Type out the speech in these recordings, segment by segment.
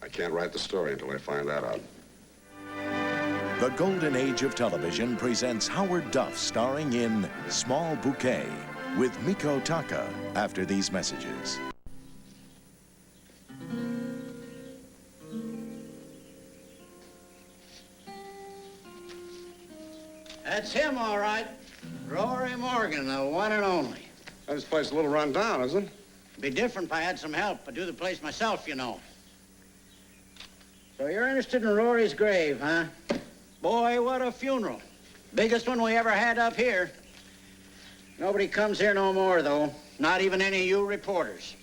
I can't write the story until I find that out. The golden age of television presents Howard Duff starring in Small Bouquet with Miiko Taka after these messages. That's him, all right. Rory Morgan, the one and only. This place is a little run down, isn't it? Be different if I had some help. I do the place myself, you know. So you're interested in Rory's grave, huh? Boy, what a funeral. Biggest one we ever had up here. Nobody comes here no more, though. Not even any of you reporters.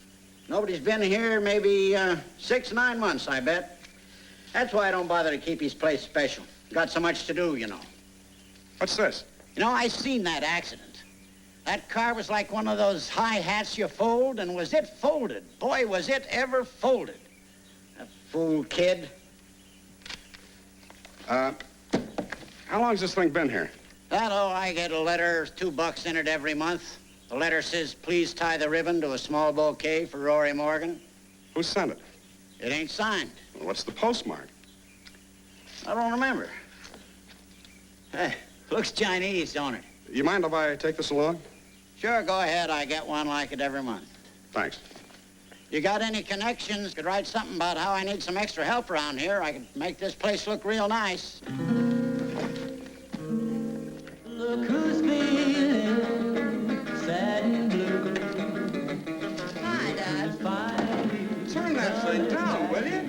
Nobody's been here maybe 6, 9 months, I bet. That's why I don't bother to keep his place special. Got so much to do, you know. What's this? You know, I seen that accident. That car was like one of those high hats you fold, and was it folded? Boy, was it ever folded. That fool kid. How long's this thing been here? I get a letter, $2 in it every month. The letter says, please tie the ribbon to a small bouquet for Rory Morgan. Who sent it? It ain't signed. Well, what's the postmark? I don't remember. Looks Chinese, don't it? You mind if I take this along? Sure, go ahead. I get one like it every month. Thanks. You got any connections? Could write something about how I need some extra help around here. I could make this place look real nice. Look who's feeling sad and blue. Hi, Dad. Turn that thing down, will you?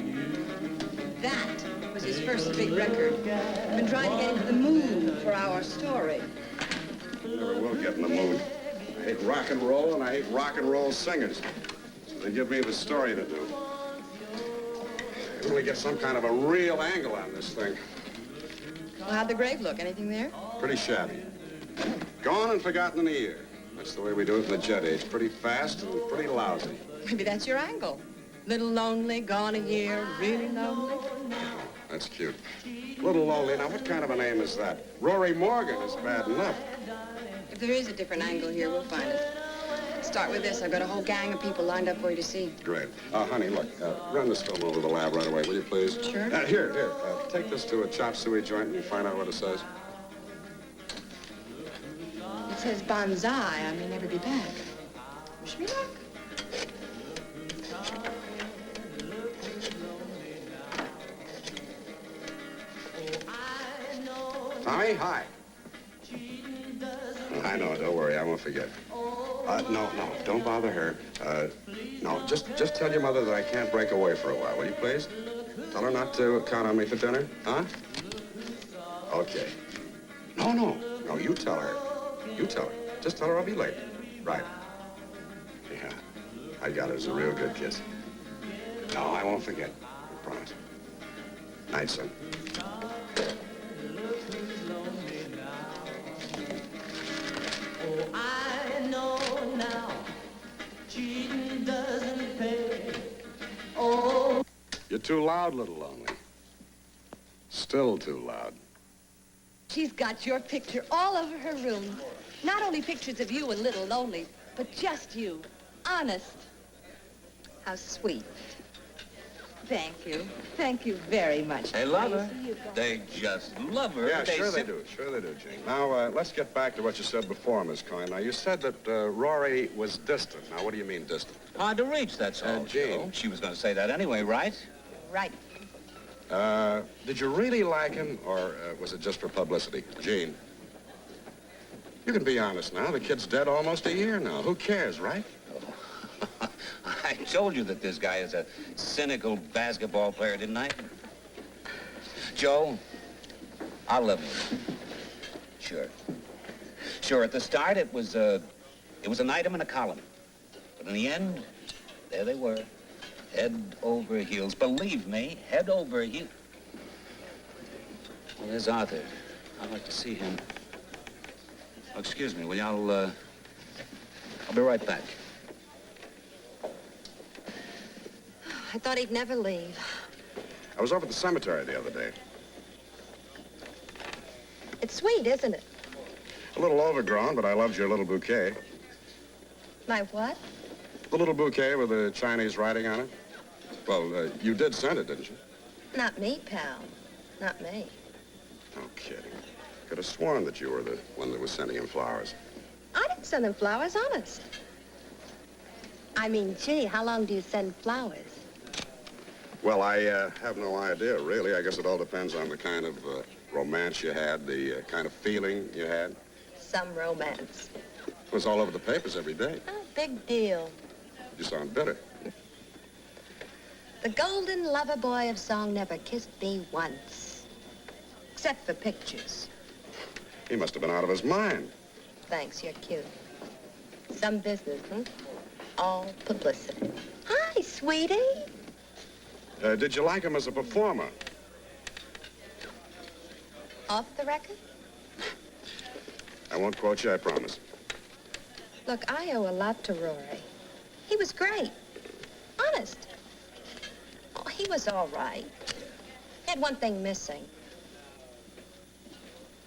That was his first big record. I've been trying to get into the mood for our story. Never will get in the mood. I hate rock and roll, and I hate rock and roll singers. So they give me the story to do. I really get some kind of a real angle on this thing. Well, how'd the grave look? Anything there? Pretty shabby. Gone and forgotten in a year. That's the way we do it in the jet age. Pretty fast and pretty lousy. Maybe that's your angle. Little lonely, gone a year, really lonely. That's cute. Little lonely. Now, what kind of a name is that? Rory Morgan is bad enough. If there is a different angle here, we'll find it. Start with this. I've got a whole gang of people lined up for you to see. Great. Honey, look, run this film over to the lab right away, will you, please? Sure. Here. Take this to a chop suey joint and you find out what it says. It says bonsai. I may never be back. Wish me luck. Tommy, hi. I know, don't worry, I won't forget. No, don't bother her. No, just tell your mother that I can't break away for a while, will you please? Tell her not to count on me for dinner, huh? Okay. No, you tell her. You tell her. Just tell her I'll be late. Right. Yeah, I got her as a real good kiss. No, I won't forget. I promise. Night, son. I know now, cheating doesn't pay. Oh. You're too loud, little lonely. Still too loud. She's got your picture all over her room. Not only pictures of you and Little Lonely, but just you. Honest. How sweet. Thank you. Thank you very much. They love her. They just love her. Yeah, sure they do, Gene. Now, let's get back to what you said before, Miss Coyne. Now, you said that Rory was distant. Now, what do you mean, distant? Hard to reach, that's all. Gene. She was going to say that anyway, right? Right. Did you really like him, or was it just for publicity? Gene. You can be honest now. The kid's dead almost a year now. Who cares, right? I told you that this guy is a cynical basketball player, didn't I? Joe, I'll live with him. Sure. Sure, at the start, it was an item in a column. But in the end, there they were. Head over heels. Believe me, head over heels. Well, there's Arthur. I'd like to see him. Oh, excuse me, will you? I'll be right back. I thought he'd never leave. I was over at the cemetery the other day. It's sweet, isn't it? A little overgrown, but I loved your little bouquet. My what? The little bouquet with the Chinese writing on it. Well, you did send it, didn't you? Not me, pal. Not me. No kidding. Could have sworn that you were the one that was sending him flowers. I didn't send them flowers, honest. I mean, gee, how long do you send flowers? Well, I have no idea, really. I guess it all depends on the kind of romance you had, the kind of feeling you had. Some romance. It was all over the papers every day. Oh, big deal. You sound bitter. The golden lover boy of song never kissed me once. Except for pictures. He must have been out of his mind. Thanks, you're cute. Some business, huh? All publicity. Hi, sweetie. Did you like him as a performer? Off the record? I won't quote you, I promise. Look, I owe a lot to Rory. He was great. Honest. Oh, he was all right. He had one thing missing.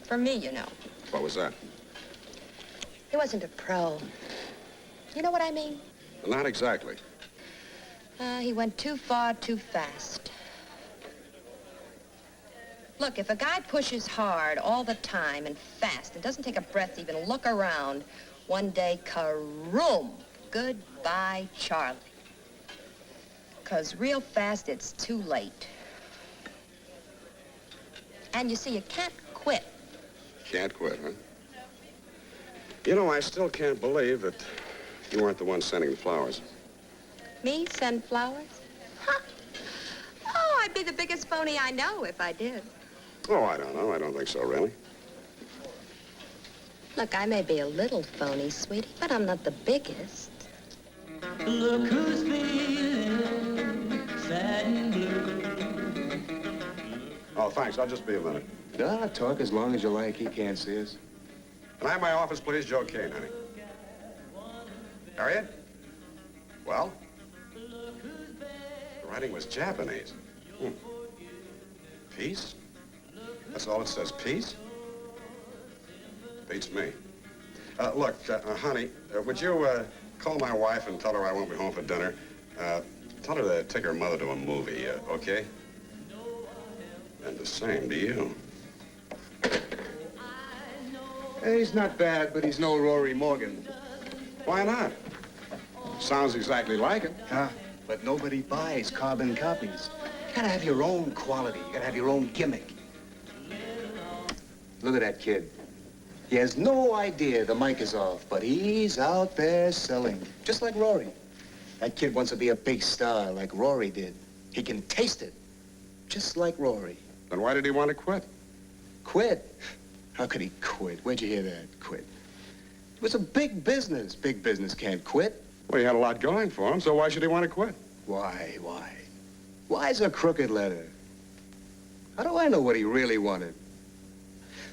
For me, you know. What was that? He wasn't a pro. You know what I mean? Not exactly. He went too far, too fast. Look, if a guy pushes hard all the time and fast and doesn't take a breath to even look around, one day, karoom, goodbye, Charlie. 'Cause real fast, it's too late. And you see, you can't quit. Can't quit, huh? You know, I still can't believe that you weren't the one sending the flowers. Me send flowers? Huh. Oh, I'd be the biggest phony I know if I did. Oh, I don't know. I don't think so, really. Look, I may be a little phony, sweetie, but I'm not the biggest. Look who's feeling sad and blue. Oh, thanks. I'll just be a minute. Nah, talk as long as you like. He can't see us. Can I have my office, please? Joe Kane, honey. Harriet? Well? The writing was Japanese. Peace? That's all it says, peace? Beats me. Look, honey, would you call my wife and tell her I won't be home for dinner? Tell her to take her mother to a movie, okay? And the same to you. Hey, he's not bad, but he's no Rory Morgan. Why not? Sounds exactly like him. Huh? But nobody buys carbon copies. You gotta have your own quality. You gotta have your own gimmick. Look at that kid. He has no idea the mic is off, but he's out there selling. Just like Rory. That kid wants to be a big star like Rory did. He can taste it. Just like Rory. Then why did he want to quit? Quit? How could he quit? Where'd you hear that? Quit. It was a big business. Big business can't quit. Well, he had a lot going for him, so why should he want to quit? Why? Why's a crooked letter? How do I know what he really wanted?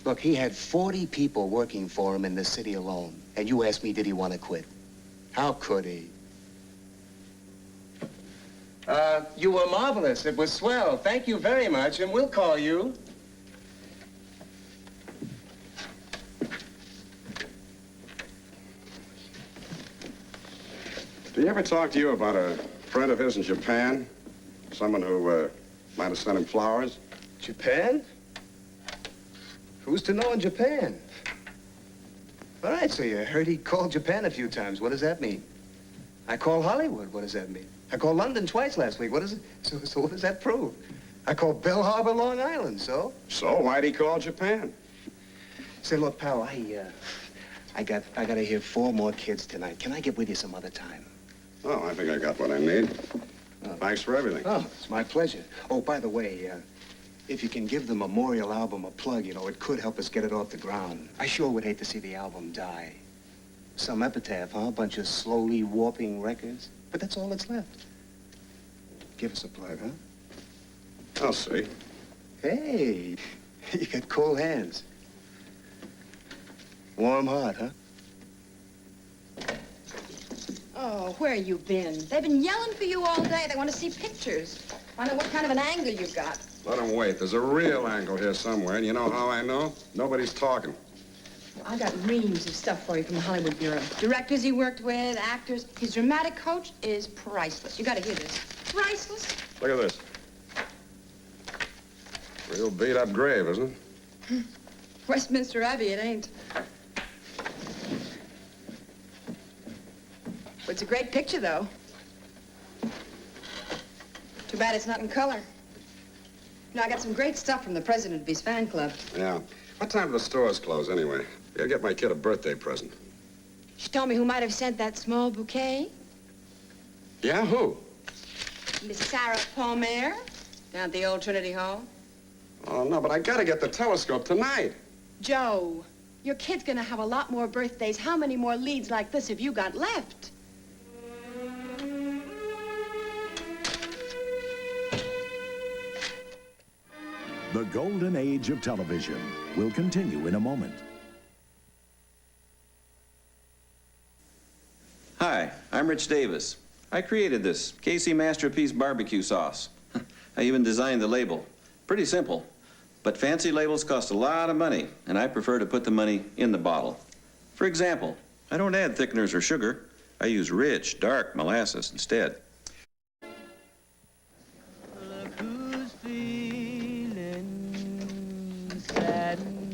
Look, he had 40 people working for him in the city alone. And you ask me, did he want to quit? How could he? You were marvelous. It was swell. Thank you very much, and we'll call you. Did he ever talk to you about a friend of his in Japan? Someone who might have sent him flowers? Japan? Who's to know in Japan? All right, so you heard he called Japan a few times. What does that mean? I call Hollywood. What does that mean? I called London twice last week. What is it? So what does that prove? I called Bell Harbor, Long Island, so? So why'd he call Japan? Say, look, pal, I gotta hear 4 more kids tonight. Can I get with you some other time? Oh, I think I got what I need. Thanks for everything. Oh, it's my pleasure. Oh, by the way, if you can give the Memorial album a plug, you know, it could help us get it off the ground. I sure would hate to see the album die. Some epitaph, huh? A bunch of slowly warping records. But that's all that's left. Give us a plug, huh? I'll see. Hey, you got cool hands. Warm heart, huh? Oh, where you been? They've been yelling for you all day. They want to see pictures. Find out what kind of an angle you got. Let him wait. There's a real angle here somewhere, and you know how I know? Nobody's talking. I got reams of stuff for you from the Hollywood Bureau. Directors he worked with, actors. His dramatic coach is priceless. You gotta hear this. Priceless. Look at this. Real beat-up grave, isn't it? Westminster Abbey, it ain't. Well, it's a great picture, though. Too bad it's not in color. You know, I got some great stuff from the president of his fan club. Yeah. What time do the stores close, anyway? I'll get my kid a birthday present. She told me who might have sent that small bouquet. Yeah, who? Miss Sarah Palmer, down at the old Trinity Hall. Oh, no, but I gotta get the telescope tonight. Joe, your kid's gonna have a lot more birthdays. How many more leads like this have you got left? The golden age of television will continue in a moment. Hi, I'm Rich Davis. I created this Casey Masterpiece barbecue sauce. I even designed the label. Pretty simple, but fancy labels cost a lot of money, and I prefer to put the money in the bottle. For example, I don't add thickeners or sugar. I use rich, dark molasses instead.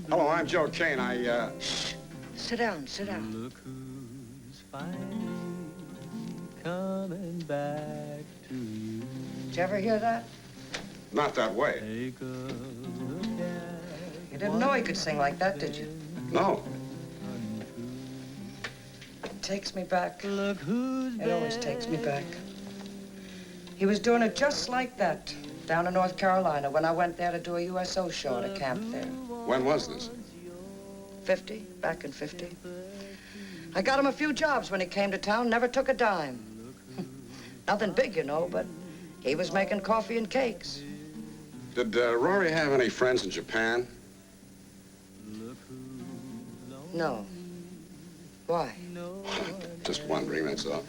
Hello, I'm Joe Kane. Shh. Sit down, sit down. Look who's finally coming back to you. Did you ever hear that? Not that way. Take a look at You didn't know he could sing like that, did you? No. It takes me back. Look who's It always takes me back. He was doing it just like that down in North Carolina when I went there to do a USO show at a camp there. When was this? 50, back in 50. I got him a few jobs when he came to town, never took a dime. Nothing big, you know, but he was making coffee and cakes. Did Rory have any friends in Japan? No. Why? Just wondering, that's all.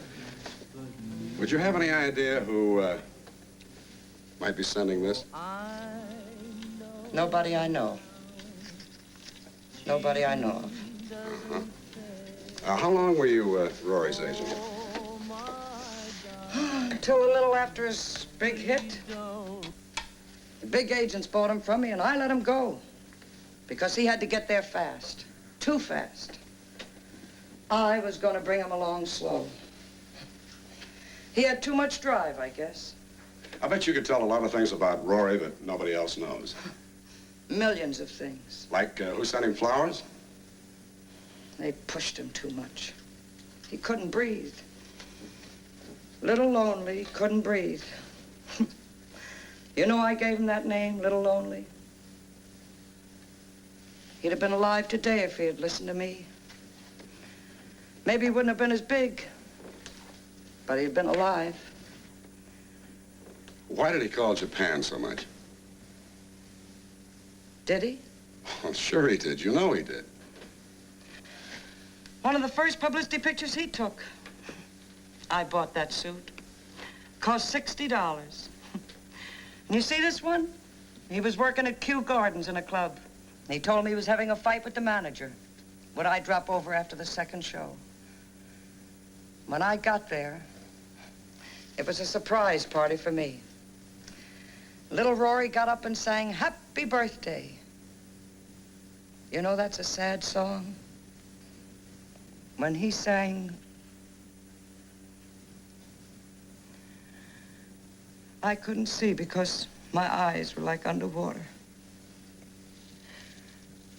Would you have any idea who might be sending this? Nobody I know. Nobody I know of. Uh-huh. How long were you Rory's agent? Until a little after his big hit. The big agents bought him from me, and I let him go. Because he had to get there fast. Too fast. I was going to bring him along slow. He had too much drive, I guess. I bet you could tell a lot of things about Rory that nobody else knows. Millions of things. Like who sent him flowers? They pushed him too much. He couldn't breathe. Little Lonely, couldn't breathe. You know I gave him that name, Little Lonely? He'd have been alive today if he had listened to me. Maybe he wouldn't have been as big, but he'd been alive. Why did he call Japan so much? Did he? Well, sure he did. You know he did. One of the first publicity pictures he took. I bought that suit. Cost $60. And you see this one? He was working at Kew Gardens in a club. He told me he was having a fight with the manager. Would I drop over after the second show? When I got there, it was a surprise party for me. Little Rory got up and sang Happy Birthday. You know that's a sad song? When he sang, I couldn't see because my eyes were like underwater.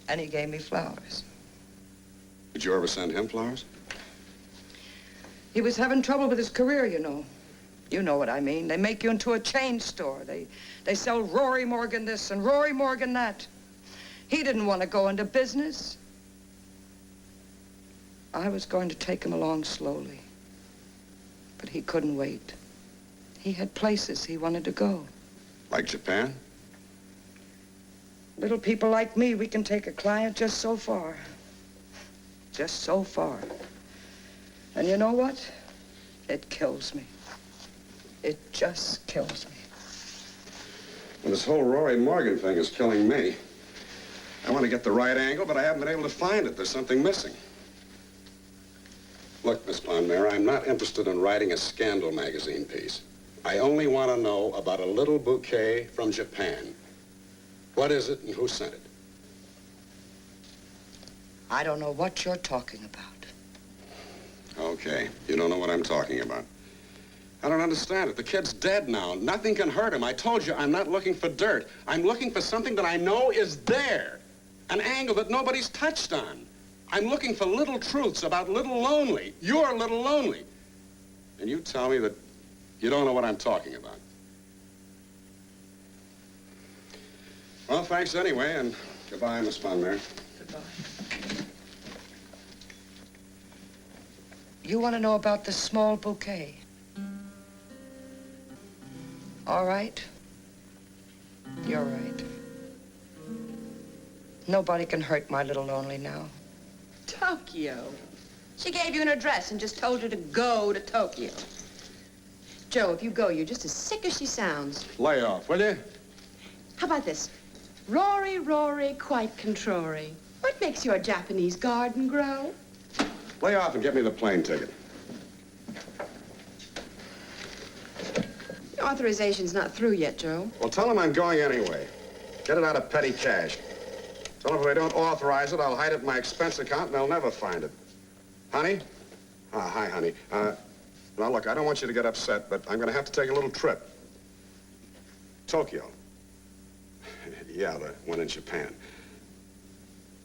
And he gave me flowers. Did you ever send him flowers? He was having trouble with his career, you know. You know what I mean. They make you into a chain store. They sell Rory Morgan this and Rory Morgan that. He didn't want to go into business. I was going to take him along slowly. But he couldn't wait. He had places he wanted to go. Like Japan? Little people like me, we can take a client just so far. Just so far. And you know what? It kills me. It just kills me. And this whole Rory Morgan thing is killing me. I want to get the right angle, but I haven't been able to find it. There's something missing. Look, Miss Pondmare, I'm not interested in writing a scandal magazine piece. I only want to know about a little bouquet from Japan. What is it and who sent it? I don't know what you're talking about. Okay, you don't know what I'm talking about. I don't understand it. The kid's dead now. Nothing can hurt him. I told you I'm not looking for dirt. I'm looking for something that I know is there. An angle that nobody's touched on. I'm looking for little truths about Little Lonely. You're Little Lonely. And you tell me that you don't know what I'm talking about. Well, thanks anyway, and goodbye, Miss Pondmare. Goodbye. You want to know about the small bouquet? All right. You're right. Nobody can hurt my Little Lonely now. Tokyo. She gave you an address and just told you to go to Tokyo. Joe, if you go, you're just as sick as she sounds. Lay off, will you? How about this? Rory, Rory, quite contrary. What makes your Japanese garden grow? Lay off and get me the plane ticket. Your authorization's not through yet, Joe. Well, tell them I'm going anyway. Get it out of petty cash. Tell them if they don't authorize it, I'll hide it in my expense account and they'll never find it. Honey? Hi, honey. Now, look, I don't want you to get upset, but I'm going to have to take a little trip. Tokyo. Yeah, the one in Japan.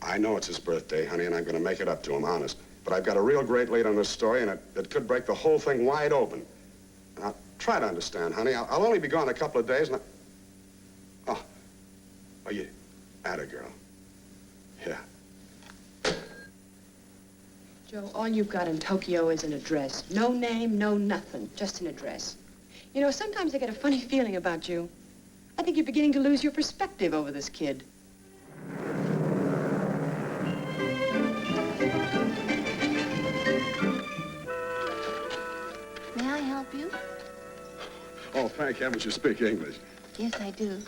I know it's his birthday, honey, and I'm going to make it up to him, honest. But I've got a real great lead on this story, and it could break the whole thing wide open. Now, try to understand, honey. I'll only be gone a couple of days, and Oh, you... Atta girl. Yeah. Joe, all you've got in Tokyo is an address. No name, no nothing, just an address. You know, sometimes I get a funny feeling about you. I think you're beginning to lose your perspective over this kid. May I help you? Oh, thank heavens you speak English. Yes, I do.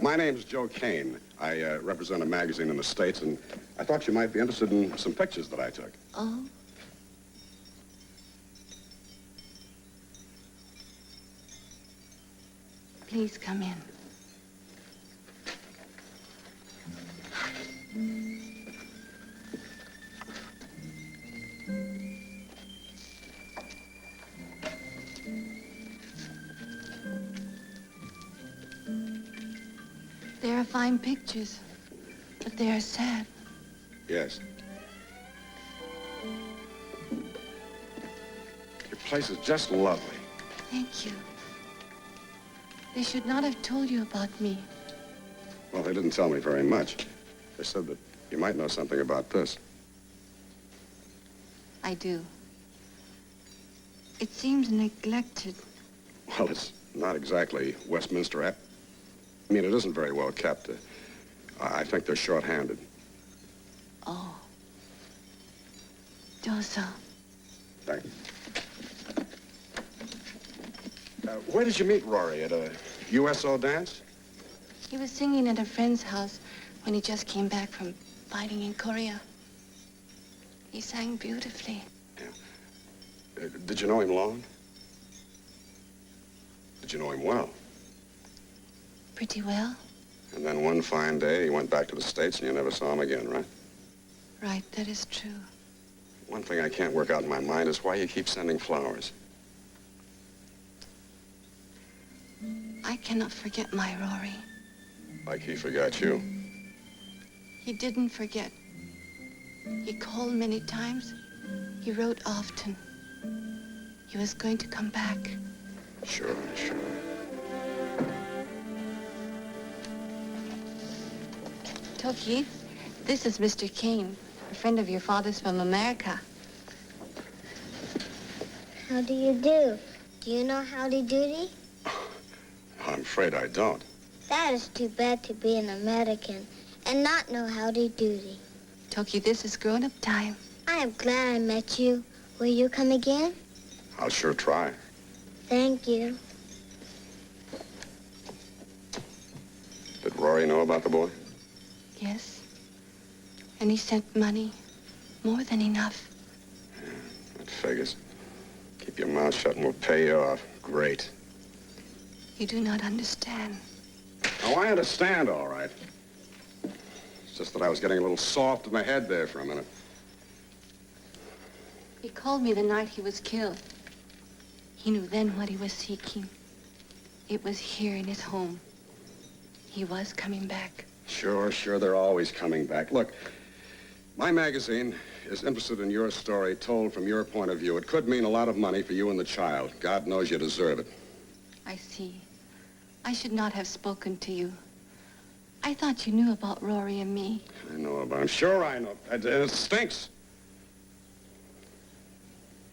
My name's Joe Kane. I represent a magazine in the States, and I thought you might be interested in some pictures that I took. Oh? Please come in. They are fine pictures, but they are sad. Yes. Your place is just lovely. Thank you. They should not have told you about me. Well, they didn't tell me very much. They said that you might know something about this. I do. It seems neglected. Well, it's not exactly Westminster. I mean, it isn't very well kept. I think they're short-handed. Oh. Dosa. Thank you. Where did you meet Rory? At a USO dance? He was singing at a friend's house when he just came back from fighting in Korea. He sang beautifully. Yeah. Did you know him long? Did you know him well? Pretty well. And then one fine day, he went back to the States and you never saw him again, right? Right, that is true. One thing I can't work out in my mind is why you keep sending flowers. I cannot forget my Rory. Like he forgot you. He didn't forget. He called many times. He wrote often. He was going to come back. Sure, sure. Toki, this is Mr. Kane, a friend of your father's from America. How do you do? Do you know howdy doody? I'm afraid I don't. That is too bad to be an American and not know howdy doody. Toki, this is grown-up time. I am glad I met you. Will you come again? I'll sure try. Thank you. Did Rory know about the boy? Yes. And he sent money. More than enough. Yeah, that figures. Keep your mouth shut and we'll pay you off. Great. You do not understand. Oh, I understand, all right. It's just that I was getting a little soft in the head there for a minute. He called me the night he was killed. He knew then what he was seeking. It was here in his home. He was coming back. Sure, they're always coming back. Look, my magazine is interested in your story told from your point of view. It could mean a lot of money for you and the child. God knows you deserve it. I see. I should not have spoken to you. I thought you knew about Rory and me. I know about him. Sure I know. It stinks.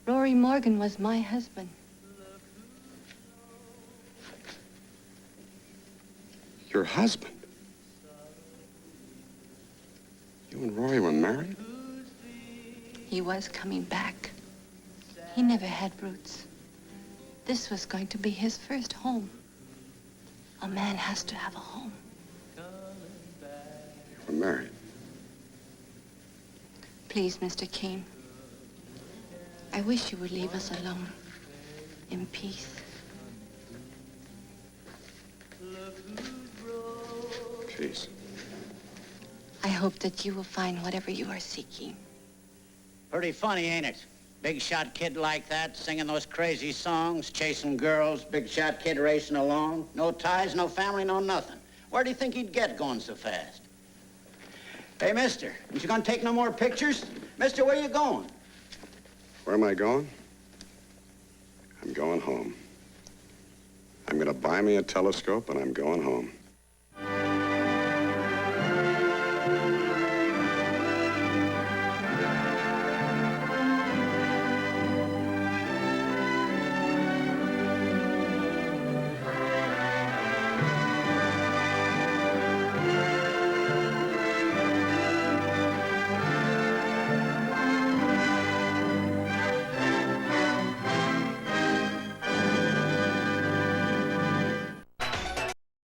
Rory Morgan was my husband. Your husband? You and Rory were married? He was coming back. He never had roots. This was going to be his first home. A man has to have a home. You were married? Please, Mr. Kane. I wish you would leave us alone. In peace. Peace. I hope that you will find whatever you are seeking. Pretty funny, ain't it? Big shot kid like that, singing those crazy songs, chasing girls, big shot kid racing along. No ties, no family, no nothing. Where do you think he'd get going so fast? Hey, mister, ain't you gonna take no more pictures? Mister, where you going? Where am I going? I'm going home. I'm gonna buy me a telescope and I'm going home.